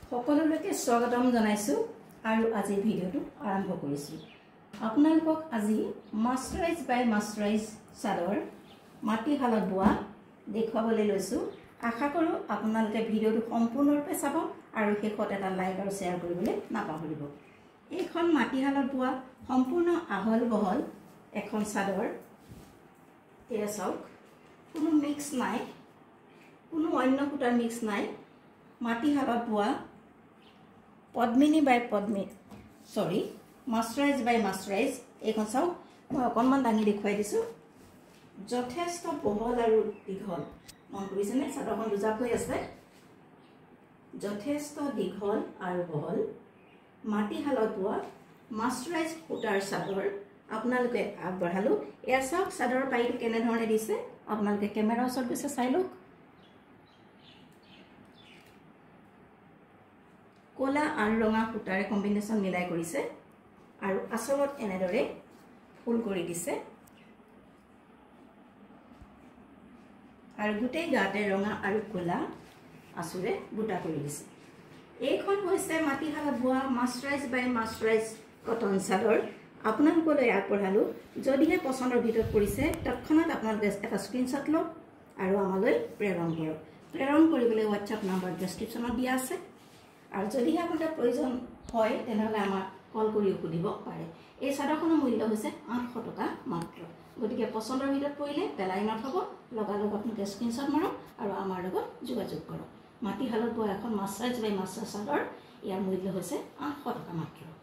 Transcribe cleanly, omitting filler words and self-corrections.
সকলোলৈকে স্বাগতম জনাইছো আৰু আজি ভিডিওটো আৰম্ভ কৰিছো। আপোনালোকক আজি মাস্টাৰাইজ বাই মাস্টাৰাইজ চাদৰ মাটিশালত বোৱা দেখুৱাবলৈ লৈছো। আশা কৰো আপোনালোকে ভিডিওটো সম্পূৰ্ণৰূপে চাব আৰু শেষত এটা লাইক আৰু শ্বেয়াৰ কৰিবলৈ নাপাহৰিব। এইখন মাটিশালত বোৱা সম্পূৰ্ণ আহল বহল এখন চাদৰ। এয়া চাওক, কোনো মিক্স নাই, কোনো অন্য সূতাৰ মিক্স নাই। মাটিশালত বোৱা পদ্মিনী বাই মাস্টাৰাইজ বাই মাস্টাৰাইজ। এইখন চাওক, মই অকণমান দাঙি দেখুৱাই দিছোঁ। যথেষ্ট বহল আৰু দীঘল, মন কৰিছেনে? চাদৰখন দুজাপ হৈ আছে, যথেষ্ট দীঘল আৰু বহল। মাটিশালত বোৱা মাস্টাৰাইজ সূতাৰ চাদৰ আপোনালোকে আগবঢ়ালোঁ। এয়া চাওক চাদৰৰ পাৰিটো কেনেধৰণে দিছে, আপোনালোকে কেমেৰাৰ ওচৰত গৈছে চাই লওক। কলা আৰু ৰঙা সূতাৰে কম্বিনেশ্যন মিলাই কৰিছে আৰু আচলত এনেদৰে ফুল কৰি দিছে আৰু গোটেই গাতে ৰঙা আৰু কলা আঁচুৰে বুটা কৰি দিছে। এইখন হৈছে মাটিশালত বোৱা মাস্টাৰাইজ বাই মাস্টাৰাইজ কটন চাদৰ আপোনালোকলৈ আগবঢ়ালোঁ। যদিহে পচন্দৰ ভিতৰত পৰিছে তৎক্ষণাত আপোনালোকে এটা স্ক্ৰীনশ্বট লওক আৰু আমালৈ প্ৰেৰণ কৰক। প্ৰেৰণ কৰিবলৈ হোৱাটছআপ নম্বৰ ডেছক্ৰিপশ্যনত দিয়া আছে আৰু যদিহে আপোনাৰ প্ৰয়োজন হয় তেনেহ'লে আমাক কল কৰিও সুধিব পাৰে। এই চাদৰখনৰ মূল্য হৈছে 800 টকা মাত্ৰ। গতিকে পচন্দৰ ভিতৰত পৰিলে পেলাই নথব, লগালগ আপোনালোকে স্ক্ৰীনশ্বট মাৰক আৰু আমাৰ লগত যোগাযোগ কৰক। মাটিশালত বোৱা এখন মাস্টাৰাইজ বাই মাস্টাৰাইজ চাদৰ, ইয়াৰ মূল্য হৈছে 800 টকা মাত্ৰ।